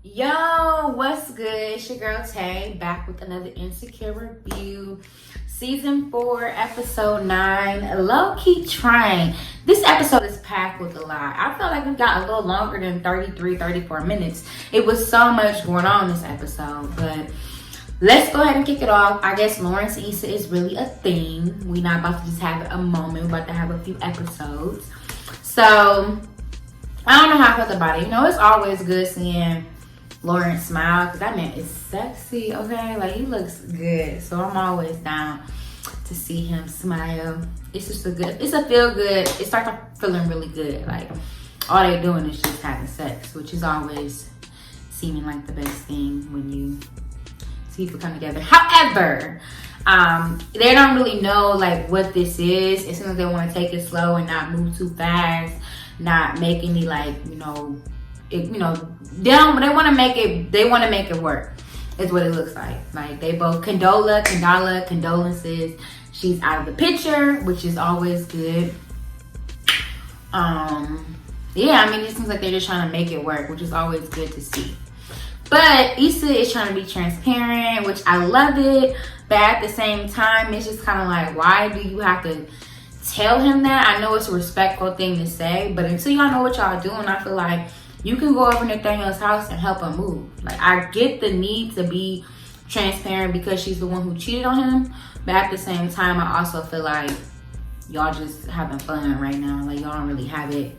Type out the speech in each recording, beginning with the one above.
Yo, what's good? It's your girl Tay, back with another Insecure review. Season 4, episode 9, Lowkey Train. This episode is packed with a lot. I felt like it got a little longer than 34 minutes. It was so much going on this episode, but let's go ahead and kick it off. I guess Lawrence and Issa is really a thing. We're not about to just have a moment. We're about to have a few episodes. So, I don't know how I felt about it. You know, it's always good seeing Lawrence smile, because that man is sexy, okay? Like, he looks good. So I'm always down to see him smile. It's just it's a feel good. It starts off feeling really good. Like, all they doing is just having sex, which is always seeming like the best thing when you see people come together. However, they don't really know like what this is. As soon as they want to take it slow and not move too fast, not make any like, they want to make it work, is what it looks like. Like, they both condolences. She's out of the picture, which is always good. Yeah, I mean, it seems like they're just trying to make it work, which is always good to see. But Issa is trying to be transparent, which I love it. But at the same time, it's just kind of like, why do you have to tell him that? I know it's a respectful thing to say, but until y'all know what y'all doing, I feel like you can go over Nathaniel's house and help him move. Like, I get the need to be transparent because she's the one who cheated on him. But at the same time, I also feel like y'all just having fun right now. Like, y'all don't really have it.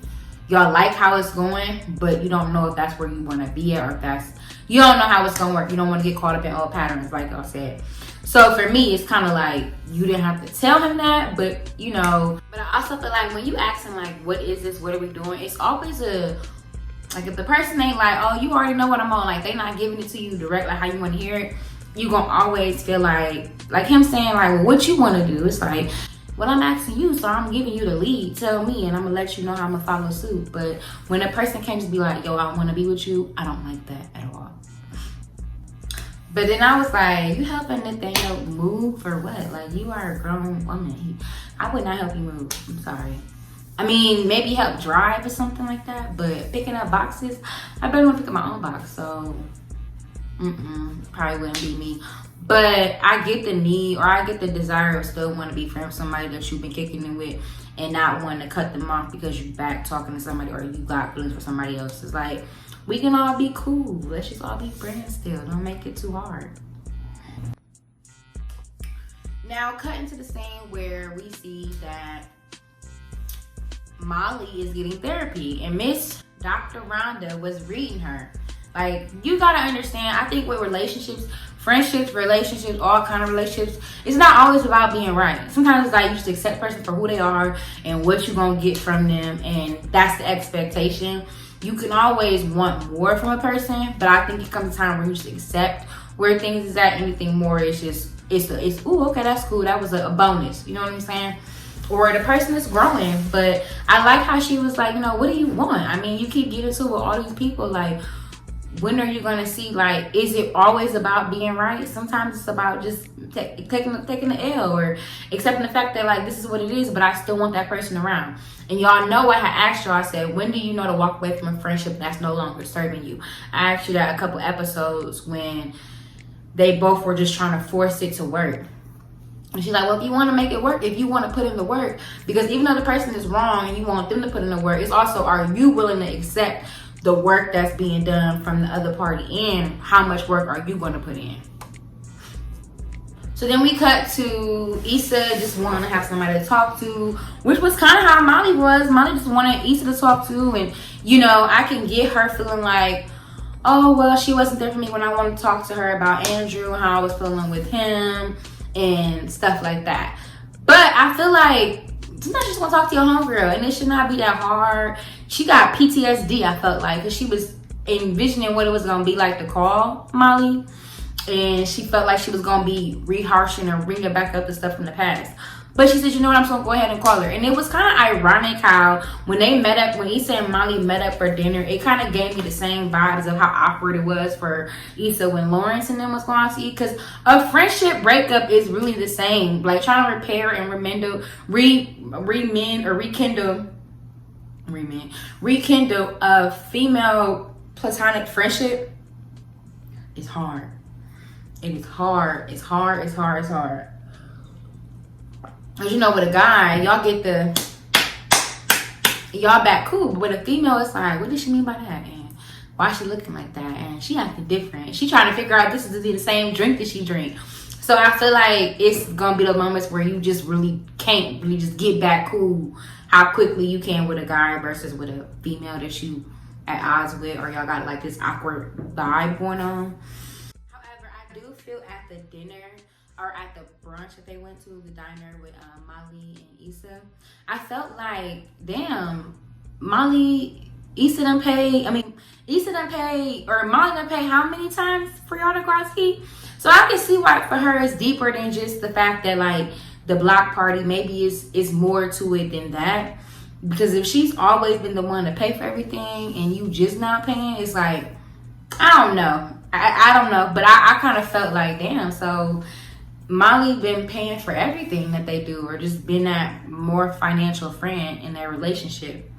Y'all like how it's going, but you don't know if that's where you want to be at, or if you don't know how it's going to work. You don't want to get caught up in old patterns, like y'all said. So for me, it's kind of like, you didn't have to tell him that, but But I also feel like when you ask him, like, what is this? What are we doing? It's always like, if the person ain't like, oh, you already know what I'm on, like, they not giving it to you direct, like how you want to hear it, you gonna always feel like him saying, like, well, what you want to do? It's like, well, I'm asking you, so I'm giving you the lead. Tell me, and I'm gonna let you know how I'm gonna follow suit. But when a person can't just be like, yo, I want to be with you, I don't like that at all. But then I was like, you helping Nathaniel move for what? Like, you are a grown woman. I would not help you move. I'm sorry. I mean, maybe help drive or something like that, but picking up boxes, I better want to pick up my own box, so probably wouldn't be me. But I get the need, or I get the desire of still want to be friends with somebody that you've been kicking it with and not wanting to cut them off because you're back talking to somebody or you got feelings for somebody else. It's like, we can all be cool. Let's just all be friends still. Don't make it too hard. Now, cutting to the scene where we see that Molly is getting therapy and Miss Dr. Rhonda was reading her. Like, you gotta understand, I think with relationships, friendships, relationships, all kind of relationships, it's not always about being right. Sometimes it's like you just accept the person for who they are and what you're gonna get from them, and that's the expectation. You can always want more from a person, but I think it comes a time where you just accept where things is at. Anything more is just, it's ooh, okay, that's cool, that was a bonus. You know what I'm saying? Or the person is growing. But I like how she was like, what do you want? I mean, you keep getting to with all these people, like, when are you gonna see, like, is it always about being right? Sometimes it's about just taking the L, or accepting the fact that, like, this is what it is, but I still want that person around. And y'all know I had asked y'all, I said, when do you know to walk away from a friendship that's no longer serving you? I asked you that a couple episodes when they both were just trying to force it to work. And she's like, well, if you want to make it work, if you want to put in the work, because even though the person is wrong and you want them to put in the work, it's also, are you willing to accept the work that's being done from the other party, and how much work are you going to put in? So then we cut to Issa just wanting to have somebody to talk to, which was kind of how Molly was. Molly just wanted Issa to talk to, and I can get her feeling like, oh, well, she wasn't there for me when I wanted to talk to her about Andrew and how I was feeling with him and stuff like that. But I feel like sometimes you just want to talk to your homegirl, and it should not be that hard. She got PTSD, I felt like, because she was envisioning what it was going to be like to call Molly, and she felt like she was going to be rehashing and bringing back up the stuff from the past. But she said, you know what, I'm just going to go ahead and call her. And it was kind of ironic how when they met up, when Issa and Molly met up for dinner, it kind of gave me the same vibes of how awkward it was for Issa when Lawrence and them was going out to eat. Because a friendship breakup is really the same. Like, trying to repair and rekindle a female platonic friendship It's hard. It is hard. It's hard. It's hard. It's hard. Cause you know, with a guy, y'all get y'all back cool. But with a female, it's like, what does she mean by that? And why she looking like that? And she acting different. She trying to figure out this is the same drink that she drink. So I feel like it's gonna be the moments where you just really can't really just get back cool how quickly you can with a guy versus with a female that you at odds with, or y'all got like this awkward vibe going on. However, I do feel at the dinner or at the brunch that they went to, the diner with Molly and Issa, I felt like, damn, Issa done pay, or Molly done pay how many times for y'all to go out to eat? So I can see why for her it's deeper than just the fact that like the block party maybe is more to it than that. Because if she's always been the one to pay for everything and you just not paying, it's like, I don't know. I don't know. But I kind of felt like, damn, so Molly been paying for everything that they do, or just been that more financial friend in their relationship.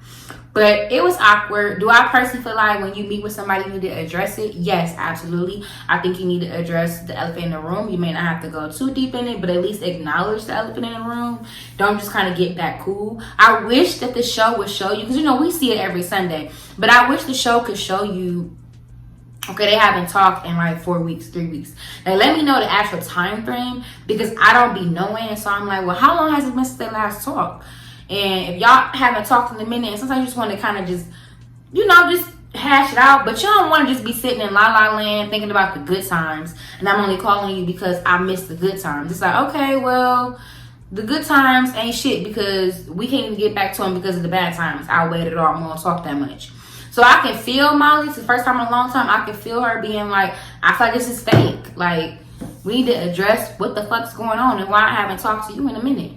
But it was awkward. Do I personally feel like when you meet with somebody, you need to address it? Yes, absolutely. I think you need to address the elephant in the room. You may not have to go too deep in it, but at least acknowledge the elephant in the room. Don't just kind of get that cool. I wish that the show would show you, because you know we see it every Sunday, but I wish the show could show you, okay, they haven't talked in like 4 weeks, 3 weeks. Now let me know the actual time frame, because I don't be knowing. So I'm like, well, how long has it been since they last talked? And if y'all haven't talked in a minute, and sometimes you just want to kind of just, you know, just hash it out. But you don't want to just be sitting in la la land thinking about the good times. And I'm only calling you because I missed the good times. It's like, okay, well, the good times ain't shit because we can't even get back to them because of the bad times. I waited all. I'm going to talk that much. So I can feel Molly. It's the first time in a long time I can feel her being like, I feel like this is fake. Like, we need to address what the fuck's going on and why I haven't talked to you in a minute.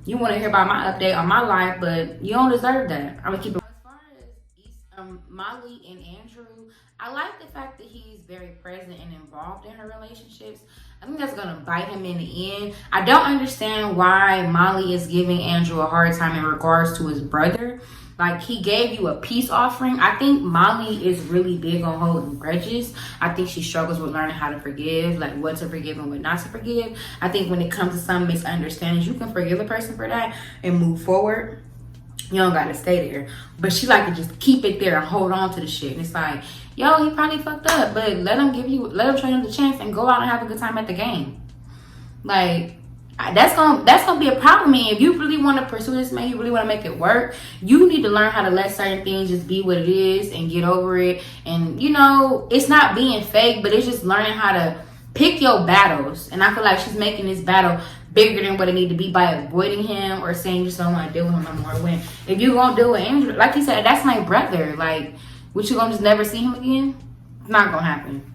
You want to hear about my update on my life, but you don't deserve that. I'm gonna keep it. As far as Molly and Andrew, I like the fact that he's very present and involved in her relationships. I think that's gonna bite him in the end. I don't understand why Molly is giving Andrew a hard time in regards to his brother. Like, he gave you a peace offering. I think Molly is really big on holding grudges. I think she struggles with learning how to forgive, like what to forgive and what not to forgive. I think when it comes to some misunderstandings, you can forgive a person for that and move forward. You don't gotta stay there. But she like to just keep it there and hold on to the shit. And it's like, yo, he probably fucked up, but let him show him the chance and go out and have a good time at the game. Like, that's gonna be a problem. And if you really want to pursue this man, you really want to make it work, you need to learn how to let certain things just be what it is and get over it. And you know, it's not being fake, but it's just learning how to pick your battles. And I feel like she's making this battle bigger than what it need to be by avoiding him or saying you just don't want to deal with him no more. When if you gonna deal with Andrew, like he said, that's my brother. Like, what, you gonna just never see him again? It's not gonna happen.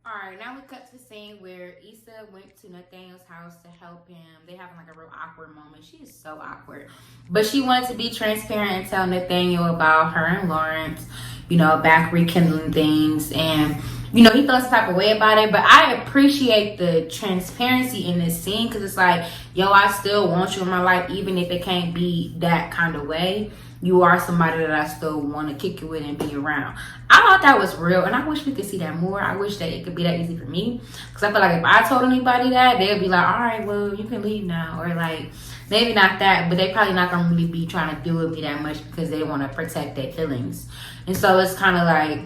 Alright, now we cut to the scene where Issa went to Nathaniel's house to help him. They having like a real awkward moment. She is so awkward. But she wanted to be transparent and tell Nathaniel about her and Lawrence, you know, back rekindling things. And, you know, he felt some type of way about it. But I appreciate the transparency in this scene, because it's like, yo, I still want you in my life, even if it can't be that kind of way. You are somebody that I still want to kick it with and be around. I thought that was real, and I wish we could see that more. I wish that it could be that easy for me, because I feel like if I told anybody that, they'd be like, all right, well, you can leave now. Or like, maybe not that, but they probably not going to really be trying to deal with me that much because they want to protect their feelings. And so it's kind of like,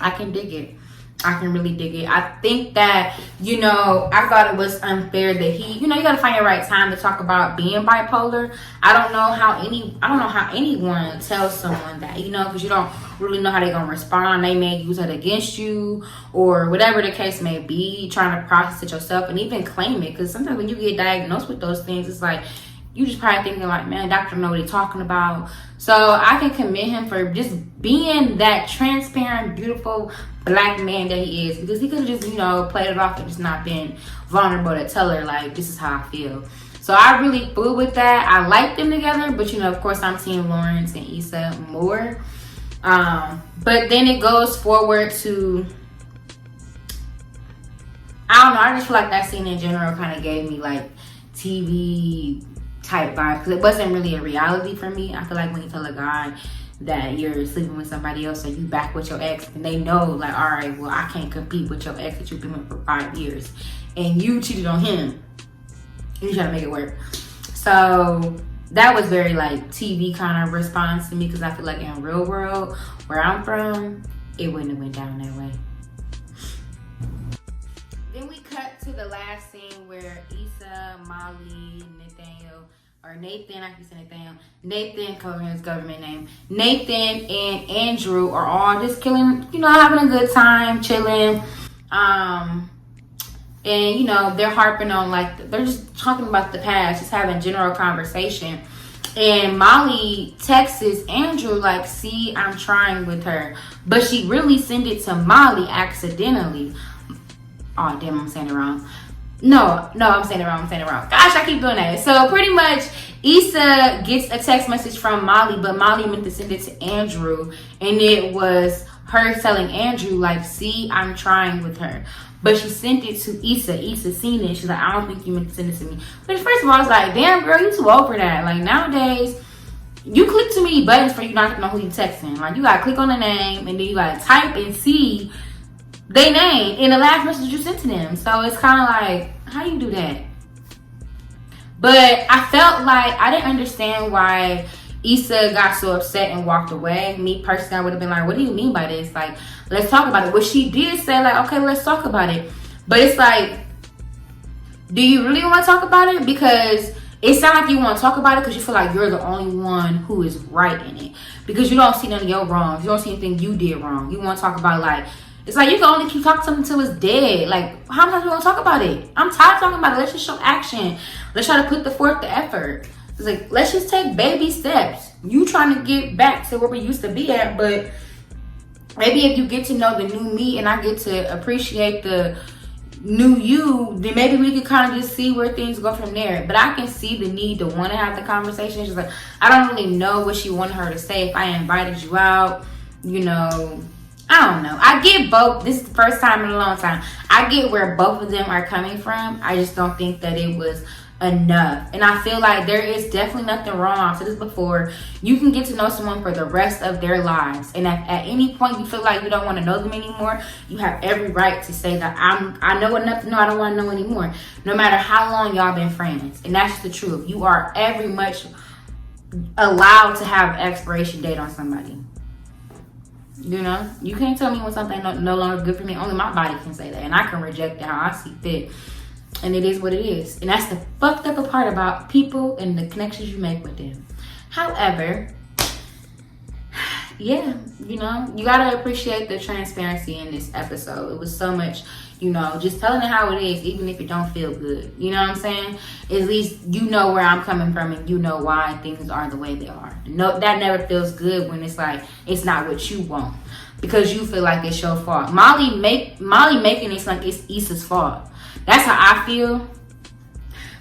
I can dig it. I can really dig it. I think that, you know, I thought it was unfair that he, you know, you got to find the right time to talk about being bipolar. I don't know how anyone tells someone that, you know, because you don't really know how they're going to respond. They may use it against you or whatever the case may be, trying to process it yourself and even claim it. Because sometimes when you get diagnosed with those things, it's like, you just probably thinking like, man, doctor know what he's talking about. So I can commend him for just being that transparent, beautiful black man that he is, because he could have just, you know, played it off and just not been vulnerable to tell her like, this is how I feel. So I really flew with that. I like them together, but you know, of course I'm seeing Lawrence and Issa more. But then it goes forward to, I don't know, I just feel like that scene in general kind of gave me like TV type vibe, because it wasn't really a reality for me. I feel like when you tell a guy that you're sleeping with somebody else, or you back with your ex, and they know, like, all right, well, I can't compete with your ex that you've been with for 5 years, and you cheated on him. You trying to make it work. So that was very like TV kind of response to me, because I feel like in real world, where I'm from, it wouldn't have went down that way. Then we cut to the last scene where Issa, Molly, Nathan, I keep saying Nathaniel, Nathan, covering his government name, Nathan and Andrew are all just killing, having a good time, chilling. And, they're harping on, like, they're just talking about the past, just having general conversation. And Molly texts Andrew, like, see, I'm trying with her. But she really sent it to Molly accidentally. Oh, damn, I'm saying it wrong. No, I'm saying it wrong. Gosh, I keep doing that. So pretty much, Issa gets a text message from Molly, but Molly meant to send it to Andrew. And it was her telling Andrew, like, see, I'm trying with her. But she sent it to Issa. Issa seen it. She's like, I don't think you meant to send it to me. But first of all, I was like, damn, girl, you too old for that. Like, nowadays, you click too many buttons for you not to know who you texting. Like, you gotta click on the name, and then you gotta type and see their name in the last message you sent to them. So it's kind of like, how you do that? But I felt like I didn't understand why Issa got so upset and walked away. Me personally, I would have been like, what do you mean by this? Like, let's talk about it. What she did say, like, okay, let's talk about it. But it's like, do you really want to talk about it? Because it sounds like you want to talk about it because you feel like you're the only one who is right in it. Because you don't see none of your wrongs. You don't see anything you did wrong. You want to talk about, like, it's like you can only keep talking something until it's dead. Like, how many times we want to talk about it? I'm tired of talking about it. Let's just show action. Let's try to put forth the effort. It's like, let's just take baby steps. You trying to get back to where we used to be at, but maybe if you get to know the new me and I get to appreciate the new you, then maybe we could kind of just see where things go from there. But I can see the need to want to have the conversation. She's like, I don't really know what she wanted her to say. If I invited you out, I don't know. I get both. This is the first time in a long time. I get where both of them are coming from. I just don't think that it was enough. And I feel like there is definitely nothing wrong. I've said this before. You can get to know someone for the rest of their lives. And at any point you feel like you don't want to know them anymore, you have every right to say that I know enough to know I don't want to know anymore. No matter how long y'all been friends. And that's the truth. You are every much allowed to have an expiration date on somebody. You can't tell me when something no longer good for me. Only my body can say that. And I can reject it how I see fit. And it is what it is. And that's the fucked up part about people and the connections you make with them. However, yeah, you gotta appreciate the transparency in this episode. It was so much, just telling it how it is, even if it don't feel good. You know what I'm saying? At least you know where I'm coming from and you know why things are the way they are. No, that never feels good when it's like it's not what you want because you feel like it's your fault. Molly making it like it's Issa's fault. That's how I feel.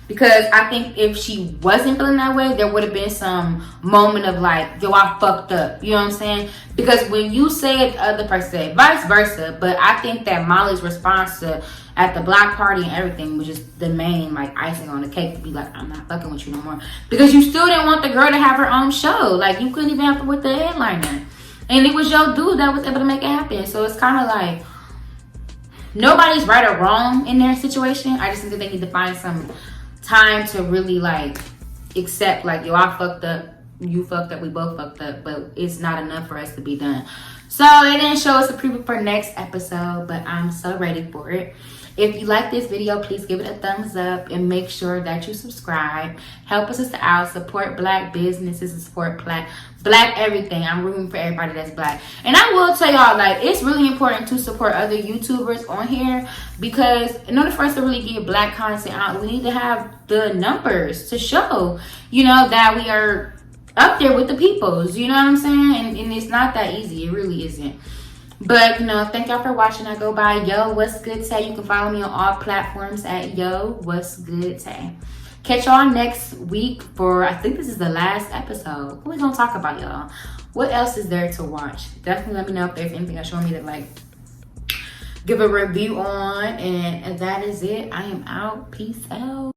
Because I think if she wasn't feeling that way, there would have been some moment of like, yo, I fucked up. You know what I'm saying? Because when you say it, the other person said vice versa. But I think that Molly's response to at the block party and everything was just the main like icing on the cake to be like, I'm not fucking with you no more. Because you still didn't want the girl to have her own show. Like you couldn't even have it with the headliner. And it was your dude that was able to make it happen. So it's kind of like nobody's right or wrong in their situation. I just think that they need to find some time to really like accept like, yo, I fucked up, you fucked up, we both fucked up, but it's not enough for us to be done. So they didn't show us a preview for next episode, but I'm so ready for it. If you like this video, please give it a thumbs up and make sure that you subscribe. Help us out, support black businesses and support black everything. I'm rooting for everybody that's black. And I will tell y'all, like, it's really important to support other YouTubers on here because in order for us to really get black content out, we need to have the numbers to show, that we are up there with the peoples. You know what I'm saying? And it's not that easy. It really isn't. But, thank y'all for watching. I go by Yo What's Good Tay. You can follow me on all platforms at Yo What's Good Tay. Catch y'all next week for, I think this is the last episode. What we gonna talk about, y'all? What else is there to watch? Definitely let me know if there's anything else you want me to, like, give a review on. And that is it. I am out. Peace out.